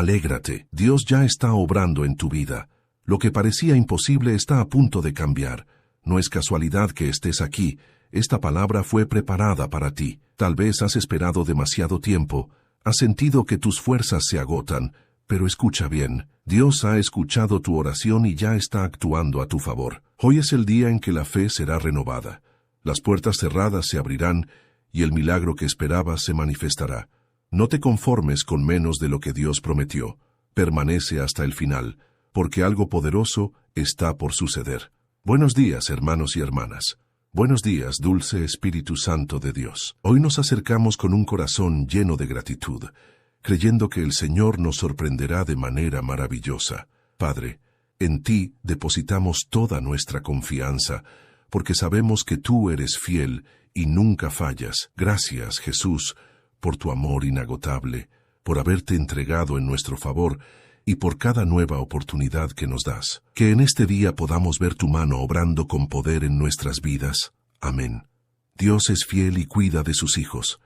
Alégrate, Dios ya está obrando en tu vida. Lo que parecía imposible está a punto de cambiar. No es casualidad que estés aquí. Esta palabra fue preparada para ti. Tal vez has esperado demasiado tiempo. Has sentido que tus fuerzas se agotan. Pero escucha bien. Dios ha escuchado tu oración y ya está actuando a tu favor. Hoy es el día en que la fe será renovada. Las puertas cerradas se abrirán y el milagro que esperabas se manifestará. No te conformes con menos de lo que Dios prometió. Permanece hasta el final, porque algo poderoso está por suceder. Buenos días, hermanos y hermanas. Buenos días, dulce Espíritu Santo de Dios. Hoy nos acercamos con un corazón lleno de gratitud, creyendo que el Señor nos sorprenderá de manera maravillosa. Padre, en ti depositamos toda nuestra confianza, porque sabemos que tú eres fiel y nunca fallas. Gracias, Jesús, por tu amor inagotable, por haberte entregado en nuestro favor y por cada nueva oportunidad que nos das. Que en este día podamos ver tu mano obrando con poder en nuestras vidas. Amén. Dios es fiel y cuida de sus hijos.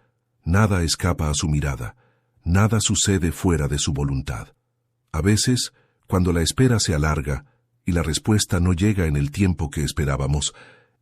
Nada escapa a su mirada. Nada sucede fuera de su voluntad. A veces, cuando la espera se alarga y la respuesta no llega en el tiempo que esperábamos,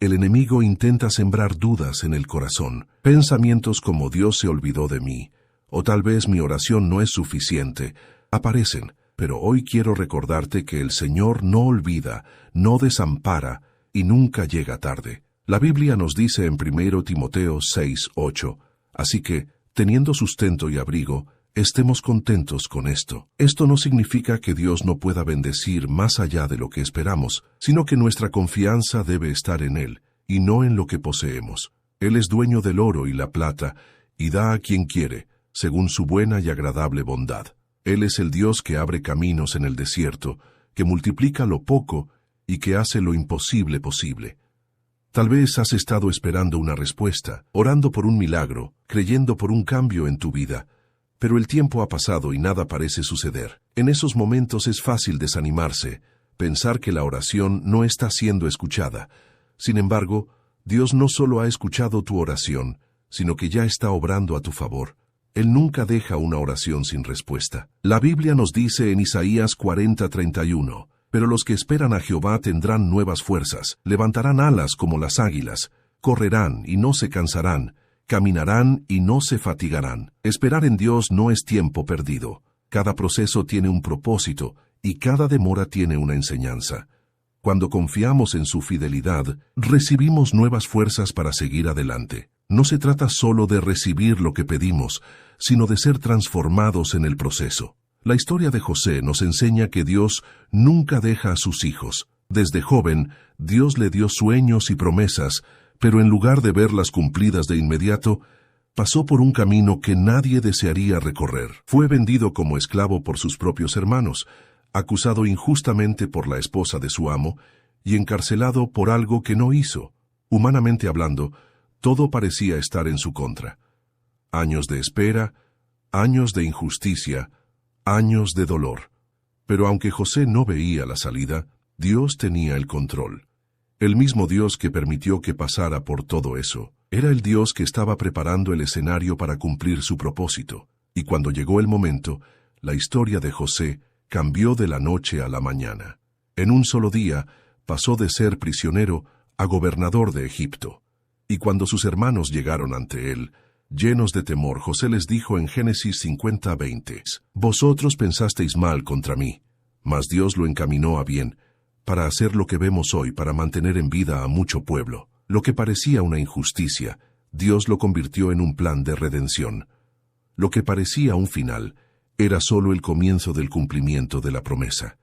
el enemigo intenta sembrar dudas en el corazón, pensamientos como Dios se olvidó de mí, o tal vez mi oración no es suficiente, aparecen, pero hoy quiero recordarte que el Señor no olvida, no desampara y nunca llega tarde. La Biblia nos dice en 1 Timoteo 6:8, así que, teniendo sustento y abrigo, estemos contentos con esto. Esto no significa que Dios no pueda bendecir más allá de lo que esperamos, sino que nuestra confianza debe estar en Él, y no en lo que poseemos. Él es dueño del oro y la plata, y da a quien quiere, según su buena y agradable bondad. Él es el Dios que abre caminos en el desierto, que multiplica lo poco y que hace lo imposible posible. Tal vez has estado esperando una respuesta, orando por un milagro, creyendo por un cambio en tu vida, pero el tiempo ha pasado y nada parece suceder. En esos momentos es fácil desanimarse, pensar que la oración no está siendo escuchada. Sin embargo, Dios no solo ha escuchado tu oración, sino que ya está obrando a tu favor. Él nunca deja una oración sin respuesta. La Biblia nos dice en Isaías 40:31, pero los que esperan a Jehová tendrán nuevas fuerzas, levantarán alas como las águilas, correrán y no se cansarán, caminarán y no se fatigarán. Esperar en Dios no es tiempo perdido. Cada proceso tiene un propósito y cada demora tiene una enseñanza. Cuando confiamos en su fidelidad, recibimos nuevas fuerzas para seguir adelante. No se trata solo de recibir lo que pedimos, sino de ser transformados en el proceso. La historia de José nos enseña que Dios nunca deja a sus hijos. Desde joven, Dios le dio sueños y promesas, pero en lugar de verlas cumplidas de inmediato, pasó por un camino que nadie desearía recorrer. Fue vendido como esclavo por sus propios hermanos, acusado injustamente por la esposa de su amo y encarcelado por algo que no hizo. Humanamente hablando, todo parecía estar en su contra. Años de espera, años de injusticia, años de dolor. Pero aunque José no veía la salida, Dios tenía el control. El mismo Dios que permitió que pasara por todo eso, era el Dios que estaba preparando el escenario para cumplir su propósito. Y cuando llegó el momento, la historia de José cambió de la noche a la mañana. En un solo día, pasó de ser prisionero a gobernador de Egipto. Y cuando sus hermanos llegaron ante él, llenos de temor, José les dijo en Génesis 50:20, «Vosotros pensasteis mal contra mí, mas Dios lo encaminó a bien, para hacer lo que vemos hoy, para mantener en vida a mucho pueblo. Lo que parecía una injusticia, Dios lo convirtió en un plan de redención. Lo que parecía un final, era solo el comienzo del cumplimiento de la promesa.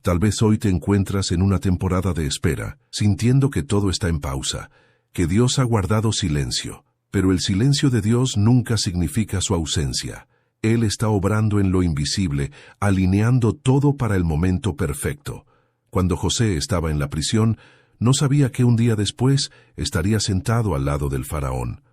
Tal vez hoy te encuentras en una temporada de espera, sintiendo que todo está en pausa, que Dios ha guardado silencio. Pero el silencio de Dios nunca significa su ausencia. Él está obrando en lo invisible, alineando todo para el momento perfecto. Cuando José estaba en la prisión, no sabía que un día después estaría sentado al lado del faraón.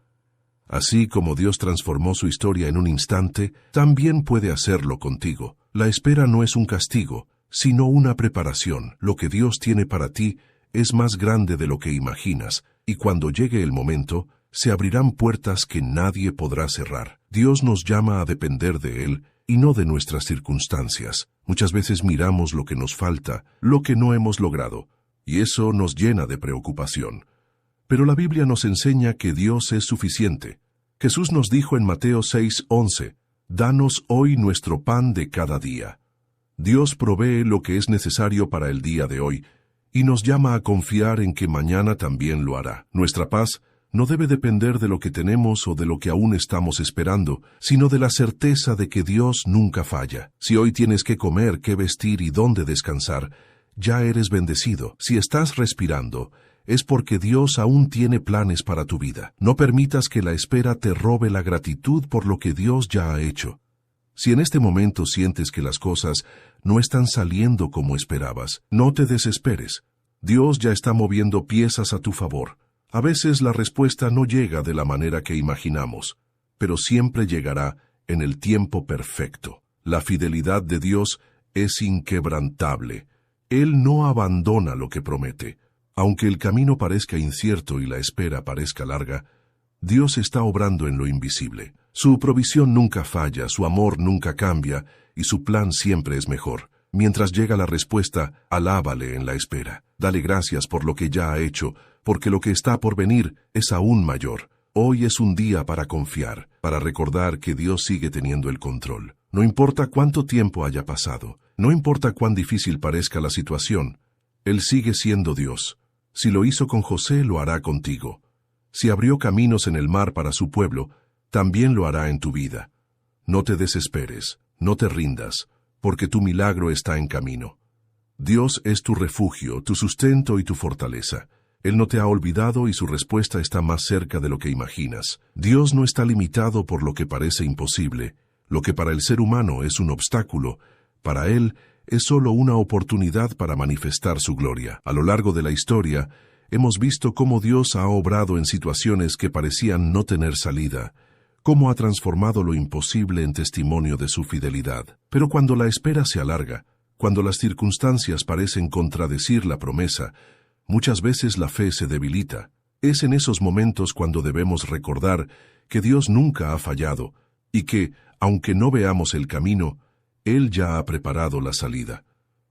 Así como Dios transformó su historia en un instante, también puede hacerlo contigo. La espera no es un castigo, sino una preparación. Lo que Dios tiene para ti es más grande de lo que imaginas, y cuando llegue el momento, se abrirán puertas que nadie podrá cerrar. Dios nos llama a depender de Él y no de nuestras circunstancias. Muchas veces miramos lo que nos falta, lo que no hemos logrado, y eso nos llena de preocupación. Pero la Biblia nos enseña que Dios es suficiente. Jesús nos dijo en Mateo 6:11, «Danos hoy nuestro pan de cada día». Dios provee lo que es necesario para el día de hoy, y nos llama a confiar en que mañana también lo hará. Nuestra paz no debe depender de lo que tenemos o de lo que aún estamos esperando, sino de la certeza de que Dios nunca falla. Si hoy tienes qué comer, qué vestir y dónde descansar, ya eres bendecido. Si estás respirando, es porque Dios aún tiene planes para tu vida. No permitas que la espera te robe la gratitud por lo que Dios ya ha hecho. Si en este momento sientes que las cosas no están saliendo como esperabas, no te desesperes. Dios ya está moviendo piezas a tu favor. A veces la respuesta no llega de la manera que imaginamos, pero siempre llegará en el tiempo perfecto. La fidelidad de Dios es inquebrantable. Él no abandona lo que promete. Aunque el camino parezca incierto y la espera parezca larga, Dios está obrando en lo invisible. Su provisión nunca falla, su amor nunca cambia, y su plan siempre es mejor. Mientras llega la respuesta, alábale en la espera. Dale gracias por lo que ya ha hecho, porque lo que está por venir es aún mayor. Hoy es un día para confiar, para recordar que Dios sigue teniendo el control. No importa cuánto tiempo haya pasado, no importa cuán difícil parezca la situación, Él sigue siendo Dios. Si lo hizo con José, lo hará contigo. Si abrió caminos en el mar para su pueblo, también lo hará en tu vida. No te desesperes, no te rindas, porque tu milagro está en camino. Dios es tu refugio, tu sustento y tu fortaleza. Él no te ha olvidado y su respuesta está más cerca de lo que imaginas. Dios no está limitado por lo que parece imposible. Lo que para el ser humano es un obstáculo, para Él es solo una oportunidad para manifestar su gloria. A lo largo de la historia, hemos visto cómo Dios ha obrado en situaciones que parecían no tener salida, cómo ha transformado lo imposible en testimonio de su fidelidad. Pero cuando la espera se alarga, cuando las circunstancias parecen contradecir la promesa, muchas veces la fe se debilita. Es en esos momentos cuando debemos recordar que Dios nunca ha fallado y que, aunque no veamos el camino, Él ya ha preparado la salida.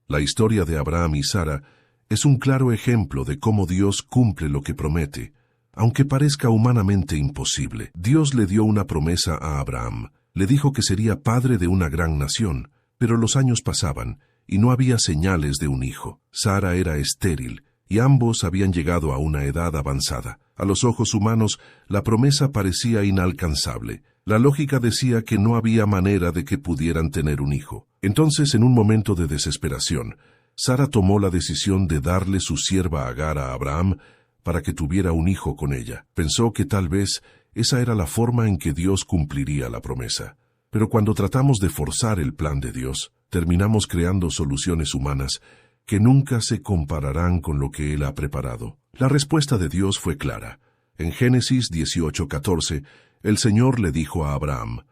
La historia de Abraham y Sara es un claro ejemplo de cómo Dios cumple lo que promete. Aunque parezca humanamente imposible, Dios le dio una promesa a Abraham. Le dijo que sería padre de una gran nación, pero los años pasaban y no había señales de un hijo. Sara era estéril y ambos habían llegado a una edad avanzada. A los ojos humanos, la promesa parecía inalcanzable. La lógica decía que no había manera de que pudieran tener un hijo. Entonces, en un momento de desesperación, Sara tomó la decisión de darle su sierva Agar a Abraham para que tuviera un hijo con ella. Pensó que tal vez esa era la forma en que Dios cumpliría la promesa. Pero cuando tratamos de forzar el plan de Dios, terminamos creando soluciones humanas que nunca se compararán con lo que Él ha preparado. La respuesta de Dios fue clara. En Génesis 18:14, el Señor le dijo a Abraham,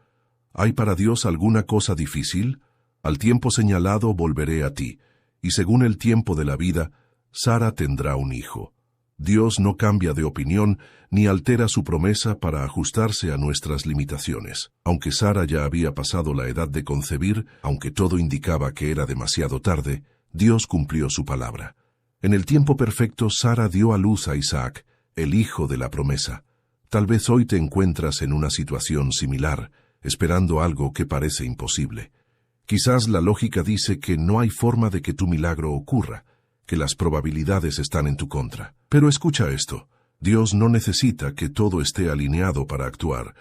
¿hay para Dios alguna cosa difícil? Al tiempo señalado volveré a ti, y según el tiempo de la vida, Sara tendrá un hijo. Dios no cambia de opinión ni altera su promesa para ajustarse a nuestras limitaciones. Aunque Sara ya había pasado la edad de concebir, aunque todo indicaba que era demasiado tarde, Dios cumplió su palabra. En el tiempo perfecto, Sara dio a luz a Isaac, el hijo de la promesa. Tal vez hoy te encuentras en una situación similar, esperando algo que parece imposible. Quizás la lógica dice que no hay forma de que tu milagro ocurra, que las probabilidades están en tu contra. Pero escucha esto, Dios no necesita que todo esté alineado para actuar.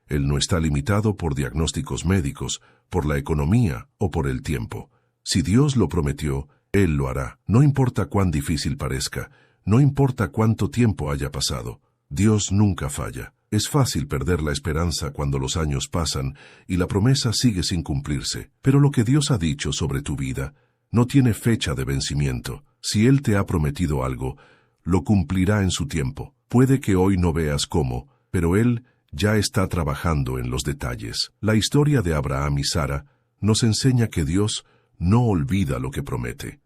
Él no está limitado por diagnósticos médicos, por la economía o por el tiempo. Si Dios lo prometió, Él lo hará. No importa cuán difícil parezca, no importa cuánto tiempo haya pasado. Dios nunca falla. Es fácil perder la esperanza cuando los años pasan y la promesa sigue sin cumplirse. Pero lo que Dios ha dicho sobre tu vida no tiene fecha de vencimiento. Si Él te ha prometido algo, lo cumplirá en su tiempo. Puede que hoy no veas cómo, pero Él ya está trabajando en los detalles. La historia de Abraham y Sara nos enseña que Dios no olvida lo que promete.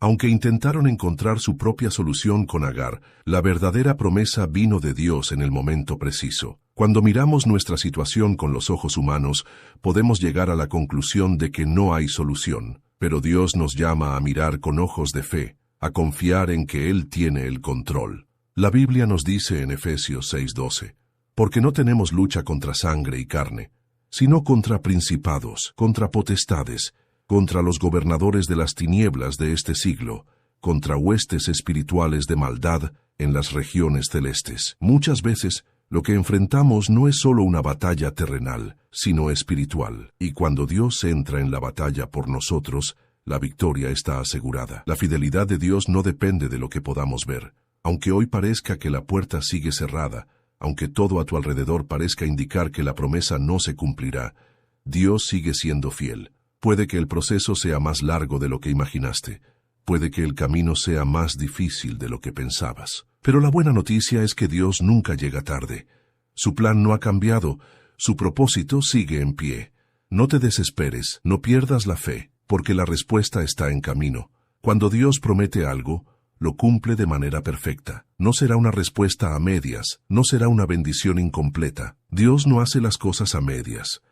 Aunque intentaron encontrar su propia solución con Agar, la verdadera promesa vino de Dios en el momento preciso. Cuando miramos nuestra situación con los ojos humanos, podemos llegar a la conclusión de que no hay solución. Pero Dios nos llama a mirar con ojos de fe, a confiar en que Él tiene el control. La Biblia nos dice en Efesios 6:12, porque no tenemos lucha contra sangre y carne, sino contra principados, contra potestades, contra los gobernadores de las tinieblas de este siglo, contra huestes espirituales de maldad en las regiones celestes. Muchas veces, lo que enfrentamos no es solo una batalla terrenal, sino espiritual. Y cuando Dios entra en la batalla por nosotros, la victoria está asegurada. La fidelidad de Dios no depende de lo que podamos ver. Aunque hoy parezca que la puerta sigue cerrada, aunque todo a tu alrededor parezca indicar que la promesa no se cumplirá, Dios sigue siendo fiel. Puede que el proceso sea más largo de lo que imaginaste. Puede que el camino sea más difícil de lo que pensabas. Pero la buena noticia es que Dios nunca llega tarde. Su plan no ha cambiado, su propósito sigue en pie. No te desesperes, no pierdas la fe, porque la respuesta está en camino. Cuando Dios promete algo, lo cumple de manera perfecta. No será una respuesta a medias, no será una bendición incompleta. Dios no hace las cosas a medias.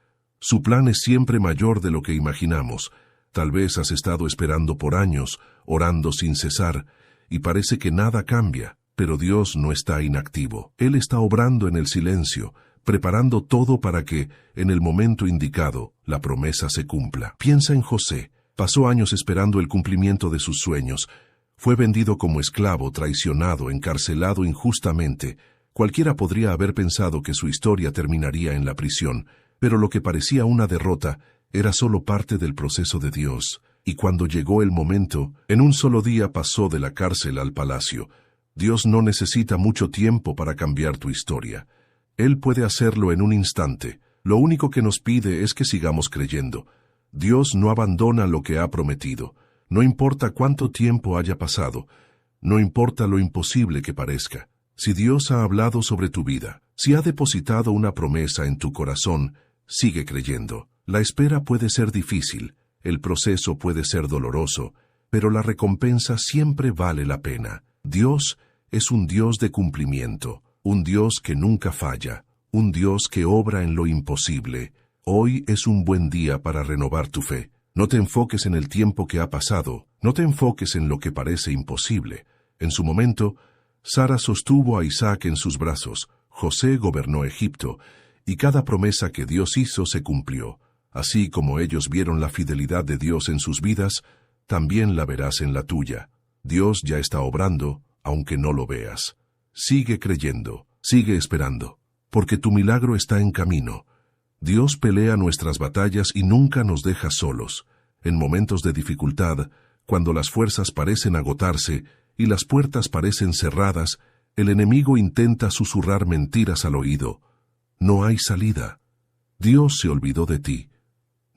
Su plan es siempre mayor de lo que imaginamos. Tal vez has estado esperando por años, orando sin cesar, y parece que nada cambia, pero Dios no está inactivo. Él está obrando en el silencio, preparando todo para que, en el momento indicado, la promesa se cumpla. Piensa en José. Pasó años esperando el cumplimiento de sus sueños. Fue vendido como esclavo, traicionado, encarcelado injustamente. Cualquiera podría haber pensado que su historia terminaría en la prisión, pero lo que parecía una derrota era solo parte del proceso de Dios. Y cuando llegó el momento, en un solo día pasó de la cárcel al palacio. Dios no necesita mucho tiempo para cambiar tu historia. Él puede hacerlo en un instante. Lo único que nos pide es que sigamos creyendo. Dios no abandona lo que ha prometido. No importa cuánto tiempo haya pasado. No importa lo imposible que parezca. Si Dios ha hablado sobre tu vida, si ha depositado una promesa en tu corazón, sigue creyendo. La espera puede ser difícil, el proceso puede ser doloroso, pero la recompensa siempre vale la pena. Dios es un Dios de cumplimiento, un Dios que nunca falla, un Dios que obra en lo imposible. Hoy es un buen día para renovar tu fe. No te enfoques en el tiempo que ha pasado, no te enfoques en lo que parece imposible. En su momento, Sara sostuvo a Isaac en sus brazos, José gobernó Egipto, y cada promesa que Dios hizo se cumplió. Así como ellos vieron la fidelidad de Dios en sus vidas, también la verás en la tuya. Dios ya está obrando, aunque no lo veas. Sigue creyendo, sigue esperando, porque tu milagro está en camino. Dios pelea nuestras batallas y nunca nos deja solos. En momentos de dificultad, cuando las fuerzas parecen agotarse y las puertas parecen cerradas, el enemigo intenta susurrar mentiras al oído. No hay salida. Dios se olvidó de ti.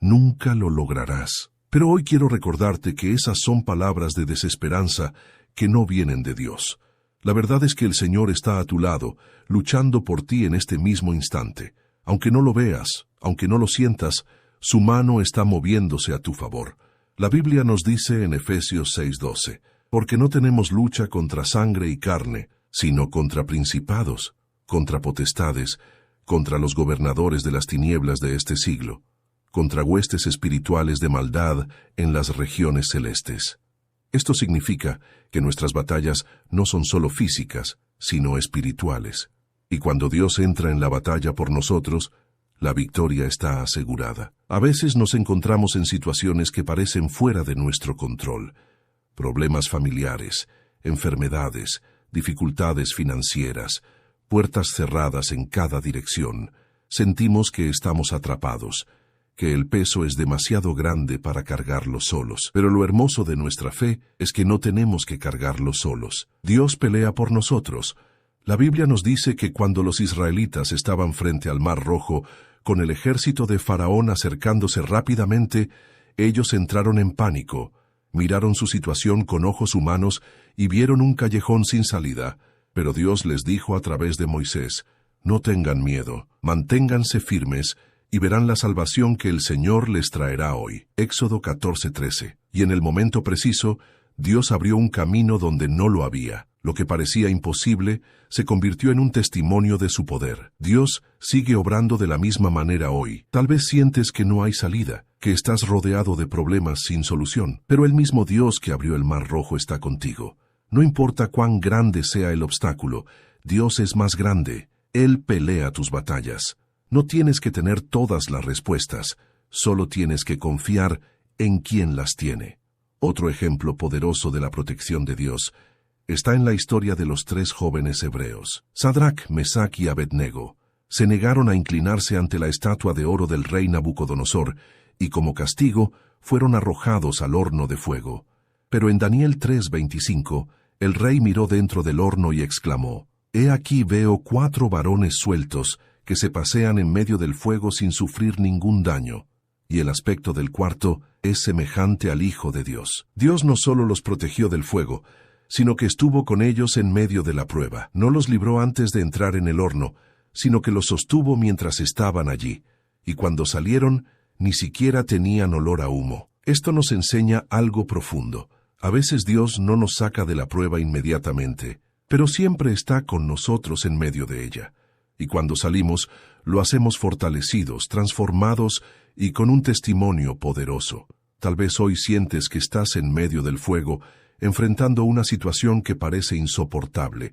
Nunca lo lograrás. Pero hoy quiero recordarte que esas son palabras de desesperanza que no vienen de Dios. La verdad es que el Señor está a tu lado, luchando por ti en este mismo instante. Aunque no lo veas, aunque no lo sientas, su mano está moviéndose a tu favor. La Biblia nos dice en Efesios 6:12, porque no tenemos lucha contra sangre y carne, sino contra principados, contra potestades, contra los gobernadores de las tinieblas de este siglo, contra huestes espirituales de maldad en las regiones celestes. Esto significa que nuestras batallas no son solo físicas, sino espirituales. Y cuando Dios entra en la batalla por nosotros, la victoria está asegurada. A veces nos encontramos en situaciones que parecen fuera de nuestro control. Problemas familiares, enfermedades, dificultades financieras, puertas cerradas en cada dirección. Sentimos que estamos atrapados, que el peso es demasiado grande para cargarlo solos. Pero lo hermoso de nuestra fe es que no tenemos que cargarlo solos. Dios pelea por nosotros. La Biblia nos dice que cuando los israelitas estaban frente al Mar Rojo, con el ejército de Faraón acercándose rápidamente, ellos entraron en pánico, miraron su situación con ojos humanos y vieron un callejón sin salida. Pero Dios les dijo a través de Moisés, no tengan miedo, manténganse firmes y verán la salvación que el Señor les traerá hoy. Éxodo 14:13. Y en el momento preciso, Dios abrió un camino donde no lo había. Lo que parecía imposible se convirtió en un testimonio de su poder. Dios sigue obrando de la misma manera hoy. Tal vez sientes que no hay salida, que estás rodeado de problemas sin solución, pero el mismo Dios que abrió el Mar Rojo está contigo. No importa cuán grande sea el obstáculo, Dios es más grande. Él pelea tus batallas. No tienes que tener todas las respuestas, solo tienes que confiar en quien las tiene. Otro ejemplo poderoso de la protección de Dios está en la historia de los 3 jóvenes hebreos. Sadrac, Mesac y Abednego se negaron a inclinarse ante la estatua de oro del rey Nabucodonosor y como castigo fueron arrojados al horno de fuego. Pero en Daniel 3:25, el rey miró dentro del horno y exclamó: «He aquí veo 4 varones sueltos que se pasean en medio del fuego sin sufrir ningún daño». Y el aspecto del cuarto es semejante al Hijo de Dios. Dios no solo los protegió del fuego, sino que estuvo con ellos en medio de la prueba. No los libró antes de entrar en el horno, sino que los sostuvo mientras estaban allí, y cuando salieron, ni siquiera tenían olor a humo. Esto nos enseña algo profundo. A veces Dios no nos saca de la prueba inmediatamente, pero siempre está con nosotros en medio de ella. Y cuando salimos, lo hacemos fortalecidos, transformados y con un testimonio poderoso. Tal vez hoy sientes que estás en medio del fuego, enfrentando una situación que parece insoportable,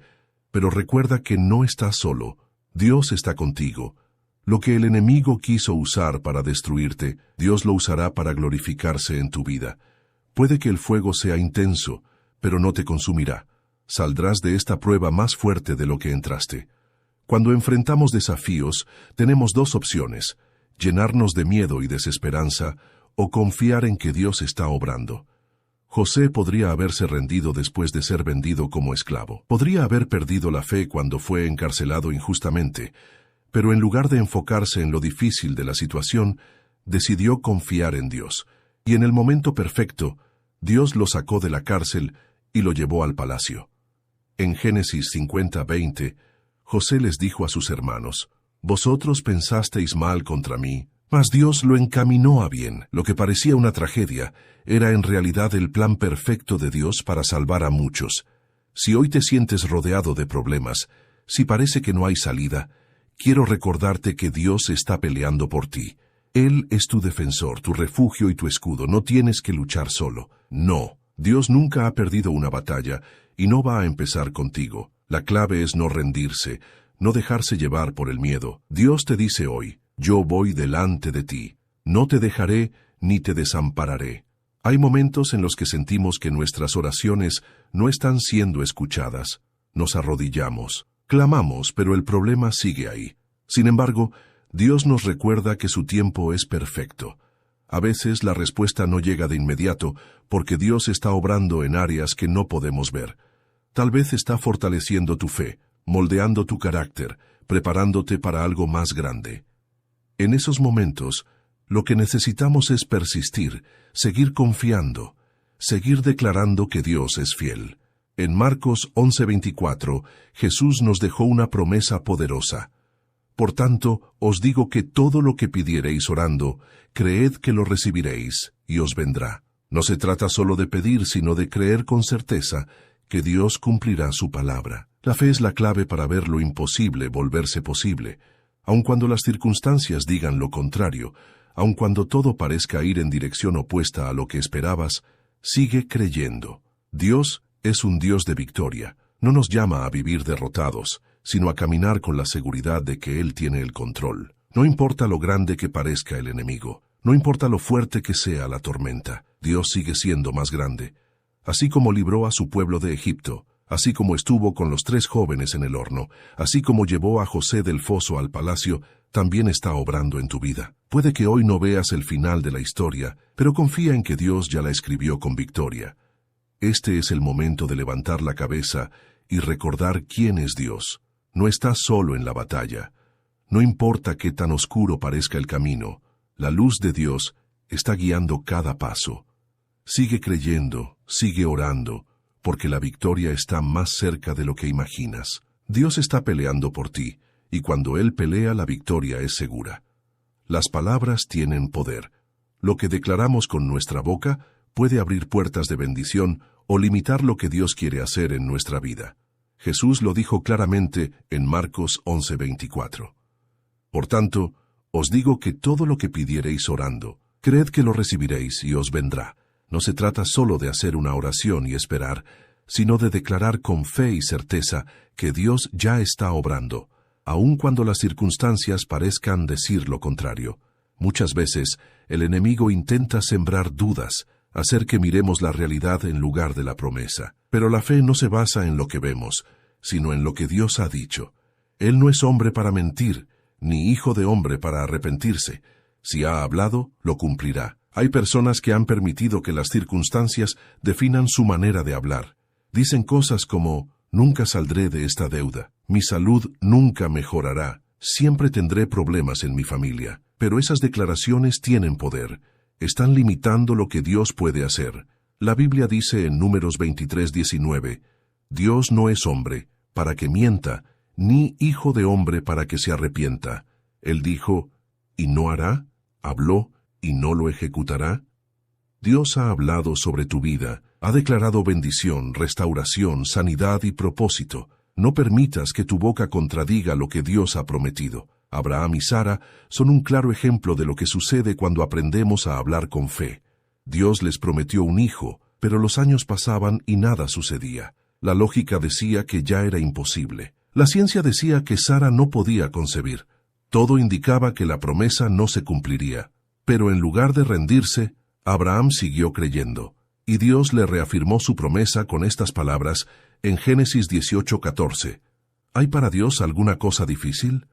pero recuerda que no estás solo. Dios está contigo. Lo que el enemigo quiso usar para destruirte, Dios lo usará para glorificarse en tu vida. Puede que el fuego sea intenso, pero no te consumirá. Saldrás de esta prueba más fuerte de lo que entraste. Cuando enfrentamos desafíos, tenemos 2 opciones: llenarnos de miedo y desesperanza o confiar en que Dios está obrando. José podría haberse rendido después de ser vendido como esclavo. Podría haber perdido la fe cuando fue encarcelado injustamente, pero en lugar de enfocarse en lo difícil de la situación, decidió confiar en Dios. Y en el momento perfecto, Dios lo sacó de la cárcel y lo llevó al palacio. En Génesis 50:20, José les dijo a sus hermanos: «Vosotros pensasteis mal contra mí, mas Dios lo encaminó a bien». Lo que parecía una tragedia era en realidad el plan perfecto de Dios para salvar a muchos. Si hoy te sientes rodeado de problemas, si parece que no hay salida, quiero recordarte que Dios está peleando por ti. Él es tu defensor, tu refugio y tu escudo. No tienes que luchar solo. No, Dios nunca ha perdido una batalla y no va a empezar contigo. La clave es no rendirse, no dejarse llevar por el miedo. Dios te dice hoy: «Yo voy delante de ti. No te dejaré ni te desampararé». Hay momentos en los que sentimos que nuestras oraciones no están siendo escuchadas. Nos arrodillamos, clamamos, pero el problema sigue ahí. Sin embargo, Dios nos recuerda que su tiempo es perfecto. A veces la respuesta no llega de inmediato porque Dios está obrando en áreas que no podemos ver. Tal vez está fortaleciendo tu fe, moldeando tu carácter, preparándote para algo más grande. En esos momentos, lo que necesitamos es persistir, seguir confiando, seguir declarando que Dios es fiel. En Marcos 11:24, Jesús nos dejó una promesa poderosa. «Por tanto, os digo que todo lo que pidiereis orando, creed que lo recibiréis, y os vendrá». No se trata solo de pedir, sino de creer con certeza que Dios cumplirá su palabra. La fe es la clave para ver lo imposible volverse posible. Aun cuando las circunstancias digan lo contrario, aun cuando todo parezca ir en dirección opuesta a lo que esperabas, sigue creyendo. Dios es un Dios de victoria. No nos llama a vivir derrotados, sino a caminar con la seguridad de que Él tiene el control. No importa lo grande que parezca el enemigo, no importa lo fuerte que sea la tormenta, Dios sigue siendo más grande. Así como libró a su pueblo de Egipto, así como estuvo con los 3 jóvenes en el horno, así como llevó a José del foso al palacio, también está obrando en tu vida. Puede que hoy no veas el final de la historia, pero confía en que Dios ya la escribió con victoria. Este es el momento de levantar la cabeza y recordar quién es Dios. No estás solo en la batalla. No importa qué tan oscuro parezca el camino, la luz de Dios está guiando cada paso. Sigue creyendo, sigue orando, porque la victoria está más cerca de lo que imaginas. Dios está peleando por ti, y cuando Él pelea, la victoria es segura. Las palabras tienen poder. Lo que declaramos con nuestra boca puede abrir puertas de bendición o limitar lo que Dios quiere hacer en nuestra vida. Jesús lo dijo claramente en Marcos 11:24. Por tanto, os digo que todo lo que pidiereis orando, creed que lo recibiréis y os vendrá. No se trata solo de hacer una oración y esperar, sino de declarar con fe y certeza que Dios ya está obrando, aun cuando las circunstancias parezcan decir lo contrario. Muchas veces, el enemigo intenta sembrar dudas, hacer que miremos la realidad en lugar de la promesa. Pero la fe no se basa en lo que vemos, sino en lo que Dios ha dicho. Él no es hombre para mentir, ni hijo de hombre para arrepentirse. Si ha hablado, lo cumplirá. Hay personas que han permitido que las circunstancias definan su manera de hablar. Dicen cosas como, nunca saldré de esta deuda, mi salud nunca mejorará, siempre tendré problemas en mi familia. Pero esas declaraciones tienen poder. Están limitando lo que Dios puede hacer. La Biblia dice en Números 23:19, Dios no es hombre para que mienta, ni hijo de hombre para que se arrepienta. Él dijo, ¿y no hará? ¿Habló y no lo ejecutará? Dios ha hablado sobre tu vida, ha declarado bendición, restauración, sanidad y propósito. No permitas que tu boca contradiga lo que Dios ha prometido. Abraham y Sara son un claro ejemplo de lo que sucede cuando aprendemos a hablar con fe. Dios les prometió un hijo, pero los años pasaban y nada sucedía. La lógica decía que ya era imposible. La ciencia decía que Sara no podía concebir. Todo indicaba que la promesa no se cumpliría. Pero en lugar de rendirse, Abraham siguió creyendo, y Dios le reafirmó su promesa con estas palabras en Génesis 18:14. ¿Hay para Dios alguna cosa difícil?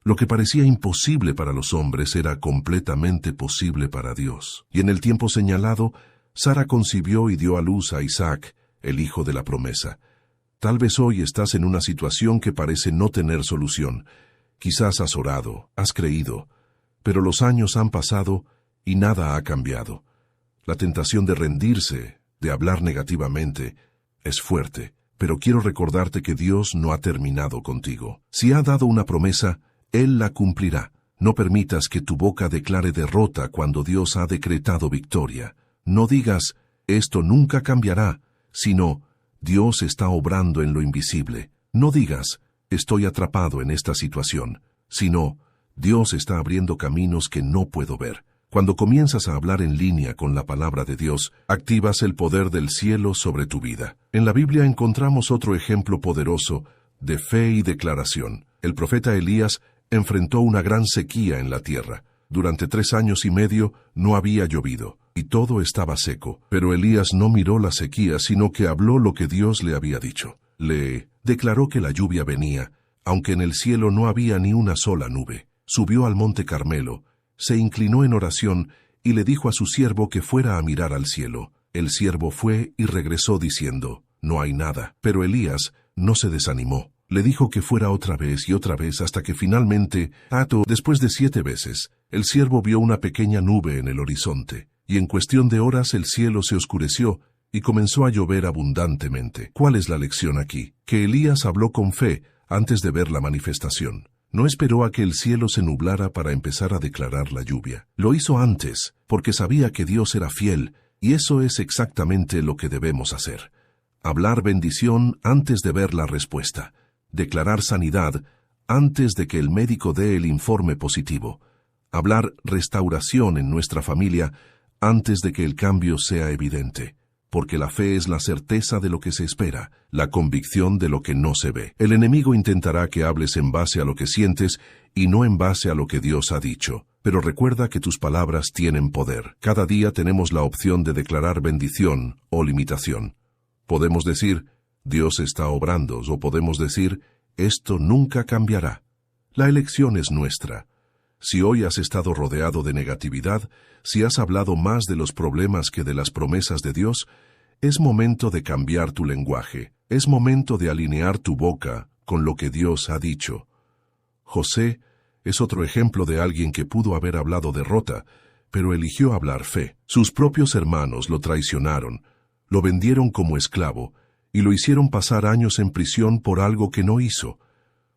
Lo que parecía imposible para los hombres era completamente posible para Dios. Y en el tiempo señalado, Sara concibió y dio a luz a Isaac, el hijo de la promesa. Tal vez hoy estás en una situación que parece no tener solución. Quizás has orado, has creído, pero los años han pasado y nada ha cambiado. La tentación de rendirse, de hablar negativamente, es fuerte, pero quiero recordarte que Dios no ha terminado contigo. Si ha dado una promesa, Él la cumplirá. No permitas que tu boca declare derrota cuando Dios ha decretado victoria. No digas, esto nunca cambiará, sino, Dios está obrando en lo invisible. No digas, estoy atrapado en esta situación, sino, Dios está abriendo caminos que no puedo ver. Cuando comienzas a hablar en línea con la palabra de Dios, activas el poder del cielo sobre tu vida. En la Biblia encontramos otro ejemplo poderoso de fe y declaración. El profeta Elías enfrentó una gran sequía en la tierra. Durante 3 años y medio no había llovido, y todo estaba seco. Pero Elías no miró la sequía, sino que habló lo que Dios le había dicho. Le declaró que la lluvia venía, aunque en el cielo no había ni una sola nube. Subió al monte Carmelo, se inclinó en oración y le dijo a su siervo que fuera a mirar al cielo. El siervo fue y regresó diciendo, no hay nada. Pero Elías no se desanimó. Le dijo que fuera otra vez y otra vez hasta que finalmente, después de 7 veces, el siervo vio una pequeña nube en el horizonte, y en cuestión de horas el cielo se oscureció y comenzó a llover abundantemente. ¿Cuál es la lección aquí? Que Elías habló con fe antes de ver la manifestación. No esperó a que el cielo se nublara para empezar a declarar la lluvia. Lo hizo antes, porque sabía que Dios era fiel, y eso es exactamente lo que debemos hacer. Hablar bendición antes de ver la respuesta. Declarar sanidad antes de que el médico dé el informe positivo. Hablar restauración en nuestra familia antes de que el cambio sea evidente. Porque la fe es la certeza de lo que se espera, la convicción de lo que no se ve. El enemigo intentará que hables en base a lo que sientes y no en base a lo que Dios ha dicho. Pero recuerda que tus palabras tienen poder. Cada día tenemos la opción de declarar bendición o limitación. Podemos decir, Dios está obrando, o podemos decir, esto nunca cambiará. La elección es nuestra. Si hoy has estado rodeado de negatividad, si has hablado más de los problemas que de las promesas de Dios, es momento de cambiar tu lenguaje, es momento de alinear tu boca con lo que Dios ha dicho. José es otro ejemplo de alguien que pudo haber hablado derrota, pero eligió hablar fe. Sus propios hermanos lo traicionaron, lo vendieron como esclavo, y lo hicieron pasar años en prisión por algo que no hizo.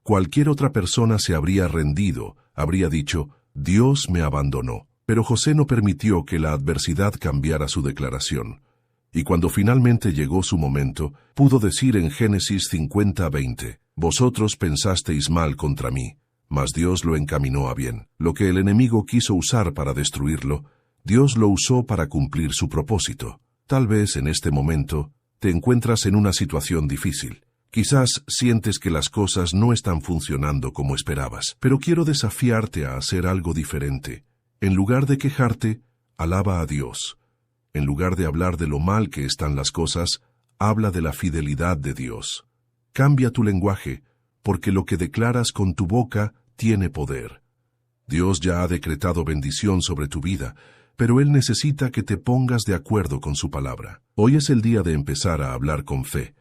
Cualquier otra persona se habría rendido, habría dicho, Dios me abandonó. Pero José no permitió que la adversidad cambiara su declaración. Y cuando finalmente llegó su momento, pudo decir en Génesis 50:20, «Vosotros pensasteis mal contra mí, mas Dios lo encaminó a bien». Lo que el enemigo quiso usar para destruirlo, Dios lo usó para cumplir su propósito. Tal vez en este momento te encuentras en una situación difícil. Quizás sientes que las cosas no están funcionando como esperabas, pero quiero desafiarte a hacer algo diferente. En lugar de quejarte, alaba a Dios. En lugar de hablar de lo mal que están las cosas, habla de la fidelidad de Dios. Cambia tu lenguaje, porque lo que declaras con tu boca tiene poder. Dios ya ha decretado bendición sobre tu vida, pero Él necesita que te pongas de acuerdo con su palabra. Hoy es el día de empezar a hablar con fe.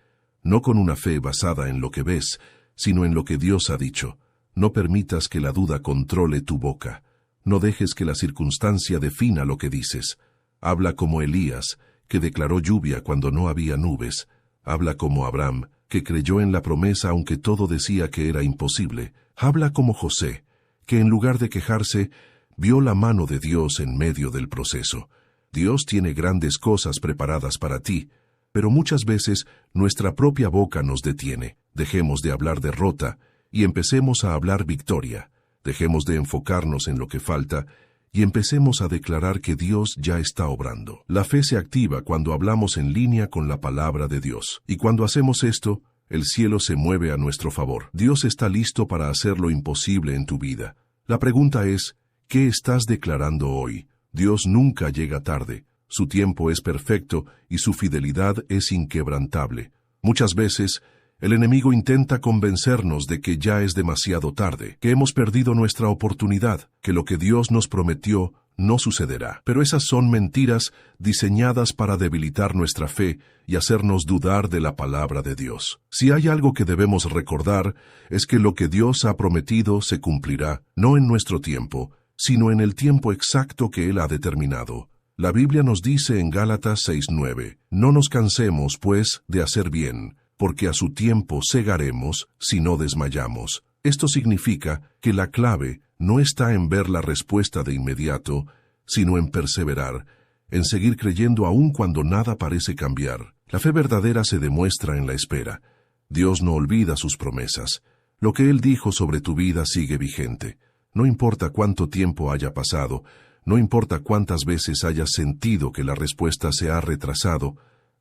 No con una fe basada en lo que ves, sino en lo que Dios ha dicho. No permitas que la duda controle tu boca. No dejes que la circunstancia defina lo que dices. Habla como Elías, que declaró lluvia cuando no había nubes. Habla como Abraham, que creyó en la promesa aunque todo decía que era imposible. Habla como José, que en lugar de quejarse, vio la mano de Dios en medio del proceso. Dios tiene grandes cosas preparadas para ti, pero muchas veces nuestra propia boca nos detiene. Dejemos de hablar derrota y empecemos a hablar victoria. Dejemos de enfocarnos en lo que falta y empecemos a declarar que Dios ya está obrando. La fe se activa cuando hablamos en línea con la palabra de Dios. Y cuando hacemos esto, el cielo se mueve a nuestro favor. Dios está listo para hacer lo imposible en tu vida. La pregunta es, ¿qué estás declarando hoy? Dios nunca llega tarde. Su tiempo es perfecto y su fidelidad es inquebrantable. Muchas veces, el enemigo intenta convencernos de que ya es demasiado tarde, que hemos perdido nuestra oportunidad, que lo que Dios nos prometió no sucederá. Pero esas son mentiras diseñadas para debilitar nuestra fe y hacernos dudar de la palabra de Dios. Si hay algo que debemos recordar, es que lo que Dios ha prometido se cumplirá, no en nuestro tiempo, sino en el tiempo exacto que Él ha determinado. La Biblia nos dice en Gálatas 6:9, «No nos cansemos, pues, de hacer bien, porque a su tiempo segaremos si no desmayamos». Esto significa que la clave no está en ver la respuesta de inmediato, sino en perseverar, en seguir creyendo aun cuando nada parece cambiar. La fe verdadera se demuestra en la espera. Dios no olvida sus promesas. Lo que Él dijo sobre tu vida sigue vigente. No importa cuánto tiempo haya pasado, no importa cuántas veces hayas sentido que la respuesta se ha retrasado,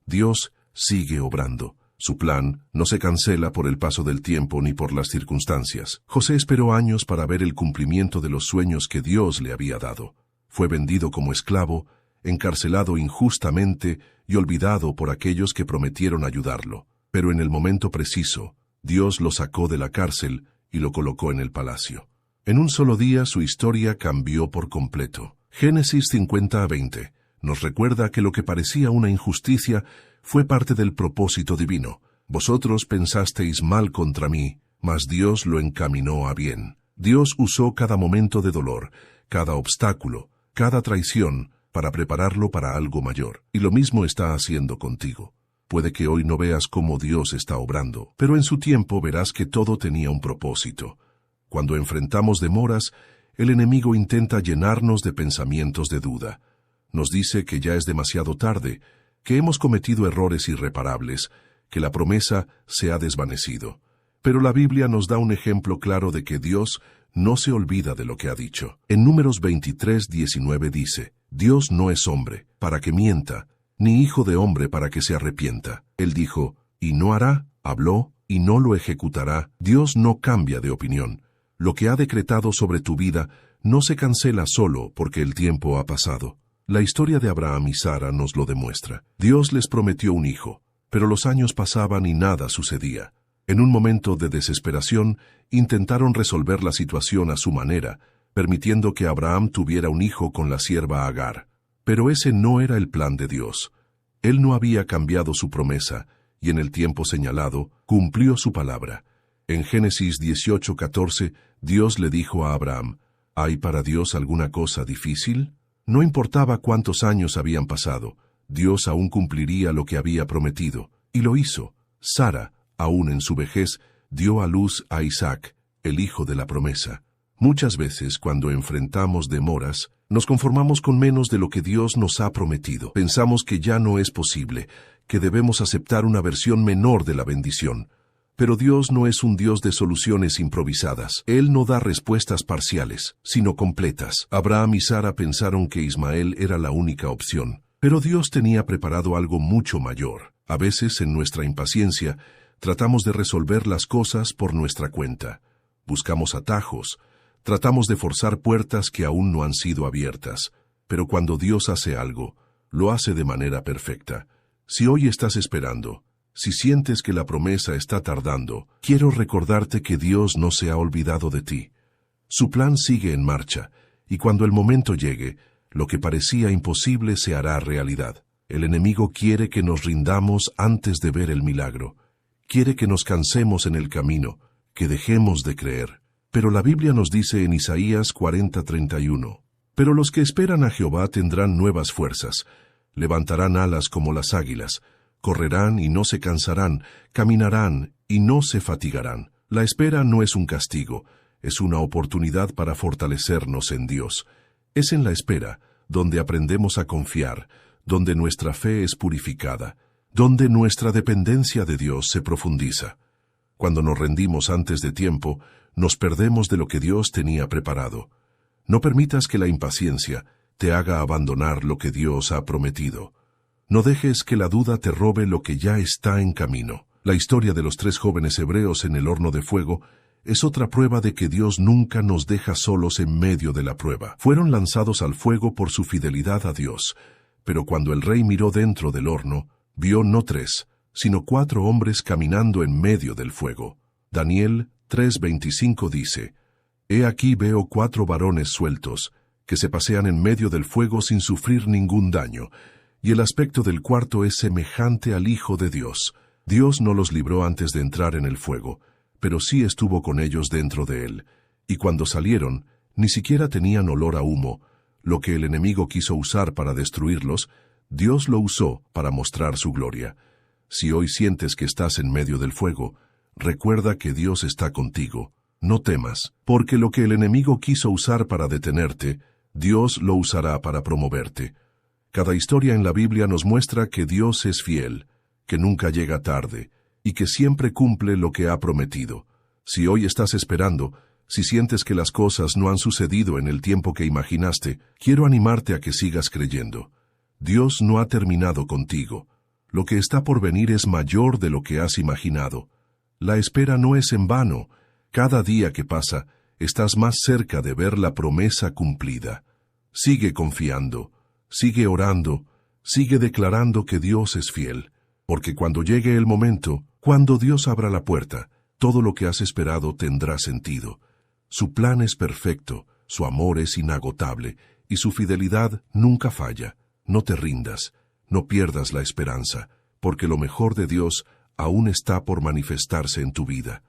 Dios sigue obrando. Su plan no se cancela por el paso del tiempo ni por las circunstancias. José esperó años para ver el cumplimiento de los sueños que Dios le había dado. Fue vendido como esclavo, encarcelado injustamente y olvidado por aquellos que prometieron ayudarlo. Pero en el momento preciso, Dios lo sacó de la cárcel y lo colocó en el palacio. En un solo día su historia cambió por completo. Génesis 50:20 nos recuerda que lo que parecía una injusticia fue parte del propósito divino. Vosotros pensasteis mal contra mí, mas Dios lo encaminó a bien. Dios usó cada momento de dolor, cada obstáculo, cada traición, para prepararlo para algo mayor. Y lo mismo está haciendo contigo. Puede que hoy no veas cómo Dios está obrando, pero en su tiempo verás que todo tenía un propósito. Cuando enfrentamos demoras, el enemigo intenta llenarnos de pensamientos de duda. Nos dice que ya es demasiado tarde, que hemos cometido errores irreparables, que la promesa se ha desvanecido. Pero la Biblia nos da un ejemplo claro de que Dios no se olvida de lo que ha dicho. En Números 23:19 dice, «Dios no es hombre, para que mienta, ni hijo de hombre para que se arrepienta». Él dijo, «Y no hará», habló, «y no lo ejecutará». Dios no cambia de opinión. Lo que ha decretado sobre tu vida no se cancela solo porque el tiempo ha pasado. La historia de Abraham y Sara nos lo demuestra. Dios les prometió un hijo, pero los años pasaban y nada sucedía. En un momento de desesperación, intentaron resolver la situación a su manera, permitiendo que Abraham tuviera un hijo con la sierva Agar. Pero ese no era el plan de Dios. Él no había cambiado su promesa, y en el tiempo señalado, cumplió su palabra. En Génesis 18:14, Dios le dijo a Abraham, ¿hay para Dios alguna cosa difícil? No importaba cuántos años habían pasado, Dios aún cumpliría lo que había prometido, y lo hizo. Sara, aún en su vejez, dio a luz a Isaac, el hijo de la promesa. Muchas veces, cuando enfrentamos demoras, Nos conformamos con menos de lo que Dios nos ha prometido. Pensamos que ya no es posible, que debemos aceptar una versión menor de la bendición. Pero Dios no es un Dios de soluciones improvisadas. Él no da respuestas parciales, sino completas. Abraham y Sara pensaron que Ismael era la única opción. Pero Dios tenía preparado algo mucho mayor. A veces, en nuestra impaciencia, tratamos de resolver las cosas por nuestra cuenta. Buscamos atajos. Tratamos de forzar puertas que aún no han sido abiertas. Pero cuando Dios hace algo, lo hace de manera perfecta. Si hoy estás esperando, si sientes que la promesa está tardando, quiero recordarte que Dios no se ha olvidado de ti. Su plan sigue en marcha, y cuando el momento llegue, lo que parecía imposible se hará realidad. El enemigo quiere que nos rindamos antes de ver el milagro. Quiere que nos cansemos en el camino, que dejemos de creer. Pero la Biblia nos dice en Isaías 40:31, «Pero los que esperan a Jehová tendrán nuevas fuerzas, levantarán alas como las águilas, correrán y no se cansarán, caminarán y no se fatigarán». La espera no es un castigo, es una oportunidad para fortalecernos en Dios. Es en la espera donde aprendemos a confiar, donde nuestra fe es purificada, donde nuestra dependencia de Dios se profundiza. Cuando nos rendimos antes de tiempo, nos perdemos de lo que Dios tenía preparado. No permitas que la impaciencia te haga abandonar lo que Dios ha prometido. No dejes que la duda te robe lo que ya está en camino. La historia de los 3 jóvenes hebreos en el horno de fuego es otra prueba de que Dios nunca nos deja solos en medio de la prueba. Fueron lanzados al fuego por su fidelidad a Dios, pero cuando el rey miró dentro del horno, vio no 3, sino 4 hombres caminando en medio del fuego. Daniel 3:25 dice, «He aquí veo 4 varones sueltos, que se pasean en medio del fuego sin sufrir ningún daño, y el aspecto del cuarto es semejante al Hijo de Dios». Dios no los libró antes de entrar en el fuego, pero sí estuvo con ellos dentro de él, y cuando salieron, ni siquiera tenían olor a humo. Lo que el enemigo quiso usar para destruirlos, Dios lo usó para mostrar su gloria. Si hoy sientes que estás en medio del fuego, recuerda que Dios está contigo. No temas, porque lo que el enemigo quiso usar para detenerte, Dios lo usará para promoverte. Cada historia en la Biblia nos muestra que Dios es fiel, que nunca llega tarde, y que siempre cumple lo que ha prometido. Si hoy estás esperando, si sientes que las cosas no han sucedido en el tiempo que imaginaste, quiero animarte a que sigas creyendo. Dios no ha terminado contigo. Lo que está por venir es mayor de lo que has imaginado. La espera no es en vano. Cada día que pasa, estás más cerca de ver la promesa cumplida. Sigue confiando, sigue orando, sigue declarando que Dios es fiel, porque cuando llegue el momento, cuando Dios abra la puerta, todo lo que has esperado tendrá sentido. Su plan es perfecto, su amor es inagotable, y su fidelidad nunca falla. No te rindas, no pierdas la esperanza, porque lo mejor de Dios aún está por manifestarse en tu vida.